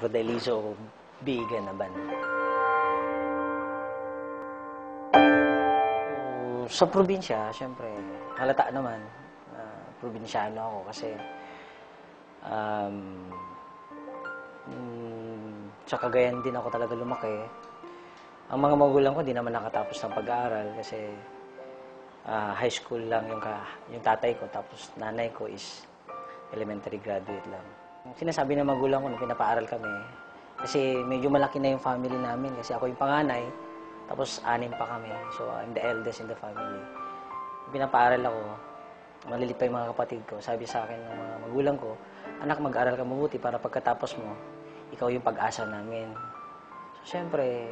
Rodelizo Bigan na ban. Sa probinsya, syempre, halata naman na probinsyano ako kasi sa Cagayan din ako talaga lumaki. Ang mga magulang ko di naman nakatapos ng pag-aaral kasi high school lang yung tatay ko, tapos nanay ko is elementary graduate lang. Sinasabi ng magulang ko na pinapaaral kami kasi medyo malaki na yung family namin kasi ako yung panganay, tapos 6 pa kami. So, I'm the eldest in the family. Pinapaaral ako, malilit pa yung mga kapatid ko. Sabi sa akin ng mga magulang ko, anak, mag-aral ka mabuti para pagkatapos mo, ikaw yung pag-asa namin. So, syempre,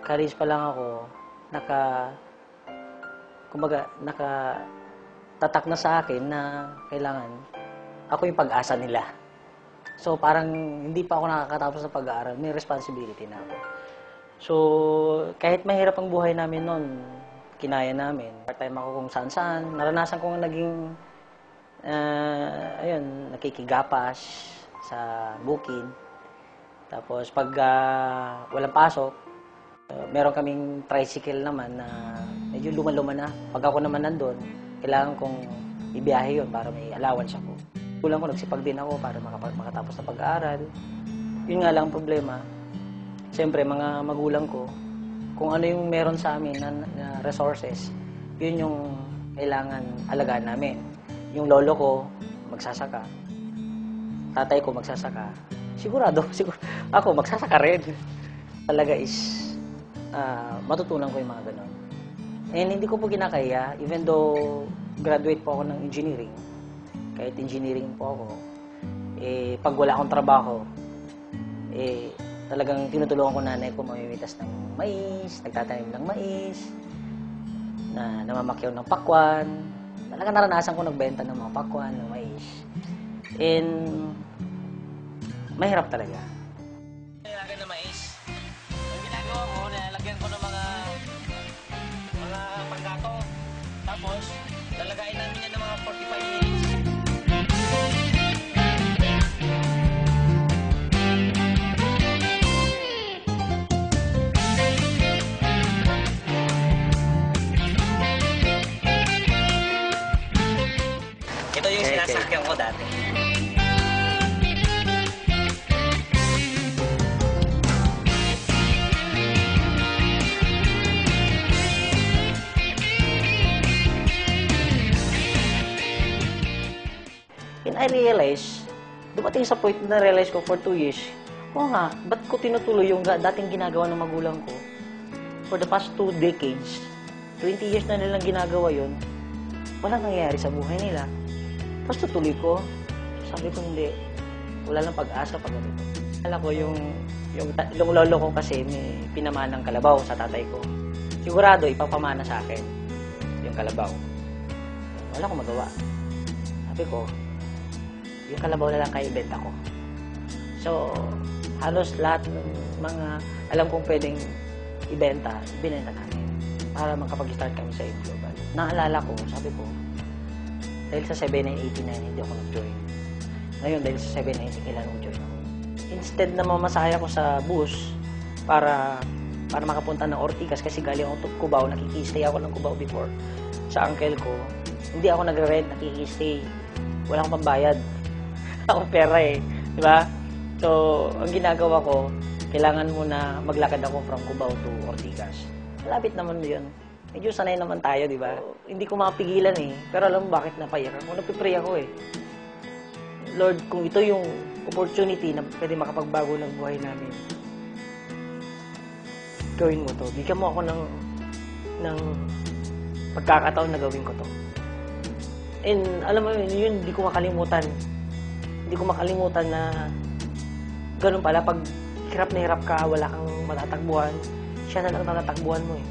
college pa lang ako, nakatatak na sa akin na kailangan ako yung pag-asa nila. So, parang hindi pa ako nakakatapos sa pag-aaral, may responsibility na ako. So, kahit mahirap ang buhay namin noon, kinaya namin. Part-time ako kung saan-saan. Naranasan ko naging, nakikigapas sa bukid. Tapos, pag walang pasok, meron kaming tricycle naman na medyo luma-luma na. Pag ako naman nandun, kailangan kong ibiyahe yun para may allowance ako. Kulang ko, nagsipag din ako para makatapos na pag-aaral. Yun nga lang ang problema. Siyempre, mga magulang ko, kung ano yung meron sa amin na resources, yun yung kailangan alagaan namin. Yung lolo ko, magsasaka. Tatay ko, magsasaka. Sigurado, ako, magsasaka rin. Talaga is, matutunan ko yung mga ganon. And hindi ko po kinakaya, even though graduate po ako ng engineering, kahit engineering po ako, pag wala akong trabaho, talagang tinutulungan ko nanay ko mamimitas ng mais, nagtatanim ng mais, na namamakyaw ng pakwan. Talagang naranasan ko nagbenta ng mga pakwan, ng mais. And mahirap talaga. Nilalagyan ng mais. Ang ginagawa ko, nilalagyan ko ng mga panggato. Tapos, lalagayin namin yan ng mga 45 minutes. Ito yung sinasakyan ko dati. And I realized, dumating sa point na realize ko for 2 years, oo nga, ba't ko tinutuloy yung dating ginagawa ng magulang ko? For the past 2 decades, 20 years na nilang ginagawa yon, walang nangyayari sa buhay nila. Tapos tutuloy ko, sabi ko hindi, wala lang pag-asa pag ganito. Alam ko yung lolo ko kasi may pinamanang kalabaw sa tatay ko. Sigurado, ipapamana sa akin yung kalabaw. Wala akong magawa. Sabi ko, yung kalabaw na lang kayo ibenta ko. So, halos lahat ng mga alam kong pwedeng ibenta, binenta namin para makapag-start kami sa Global. Naalala ko, sabi ko, dahil sa 7989, hindi ako nag-join. Ngayon, dahil sa 790, kailan nag-join ako. Instead na mamasaya ko sa bus para makapunta ng Ortigas kasi galing ako to Cubao, nakikistay ako ng Cubao before sa uncle ko. Hindi ako nagre-rent, nakikistay. Wala akong pambayad. Akong pera eh. Di ba? So, ang ginagawa ko, kailangan mo na maglakad ako from Cubao to Ortigas. Malapit naman yun. Medyo sanay naman tayo, di ba? Hindi ko mapigilan eh. Pero alam mo bakit napayak ako? Nagpipray ako eh. Lord, kung ito yung opportunity na pwede makapagbago ng buhay namin, gawin mo to. Bigyan mo ako ng pagkakataon na gawin ko to. And alam mo yun, hindi ko makalimutan. Hindi ko makalimutan na ganun pala, pag hirap na hirap ka, wala kang matatakbuhan, siya na lang natatakbuhan mo eh.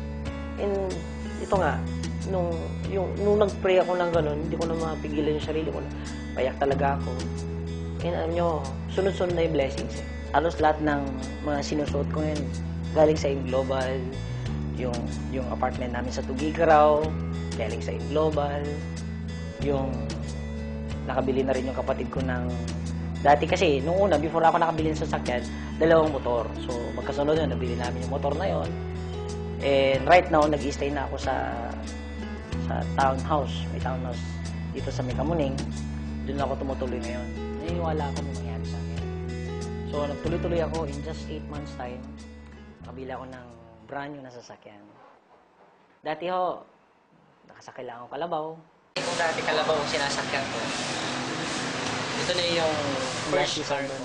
And ito nga, nung nag-pray ako ng ganun, hindi ko na mapigilan yung sarili ko. Payak talaga ako. And alam nyo, sunod-sunod na yung blessings eh. Halos lahat ng mga sinusuot ko ngayon, galing sa Global, yung apartment namin sa Tugigaraw, galing sa Global, yung nakabili na rin yung kapatid ko ng Dati kasi, nung una, before ako nakabili ng sasakyan, dalawang motor. So, magkasunod yun, nabili namin yung motor na yon. And right now, nag-stay na ako sa townhouse. May townhouse dito sa Mekamuning. Doon ako tumutuloy ngayon. Naniniwala ako may mangyari sa akin. So, nagtuloy-tuloy ako in just 8 months time. Nakabili ako ng brand new na sasakyan. Dati ho, nakasakay lang ako kalabaw. Kung dati kalabaw ang sinasakyan ko, ito na yung first car ko.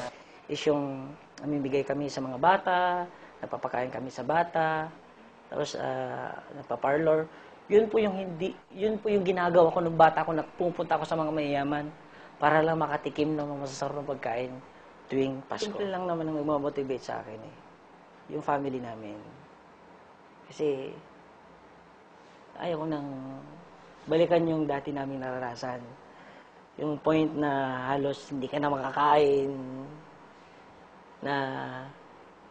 Is yung namimigay kami sa mga bata, napapakain kami sa bata, tapos napaparlor. Yun po yung ginagawa ko nung bata ko, pupunta ako sa mga mayayaman para lang makatikim ng mga masasarap na pagkain tuwing Pasko. Simple lang naman ang nagmamotivate sa akin eh. Yung family namin. Kasi ayaw ko nang balikan yung dati namin naranasan. Yung point na halos hindi ka na makakain, na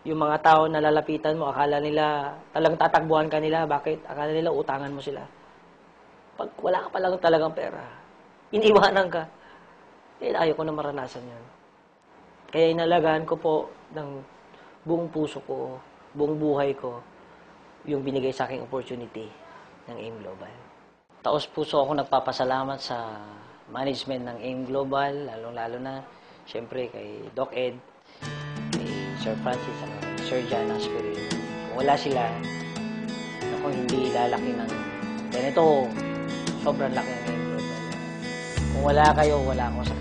yung mga tao na lalapitan mo, akala nila, talagang tatakbuhan ka nila, bakit? Akala nila utangan mo sila. Pag wala ka palang talagang pera, iniwanan ka. Eh, ayaw ko na maranasan yun. Kaya inalagaan ko po ng buong puso ko, buong buhay ko, yung binigay sa aking opportunity ng AIM Global. Taos puso ako nagpapasalamat sa management ng AIM Global, lalong-lalo na, siyempre, kay Doc Ed, kay Sir Francis, Sir John Asperin. Kung wala sila, ako hindi lalaki ng ganito, sobrang laki ng AIM Global. Kung wala kayo, wala ako sa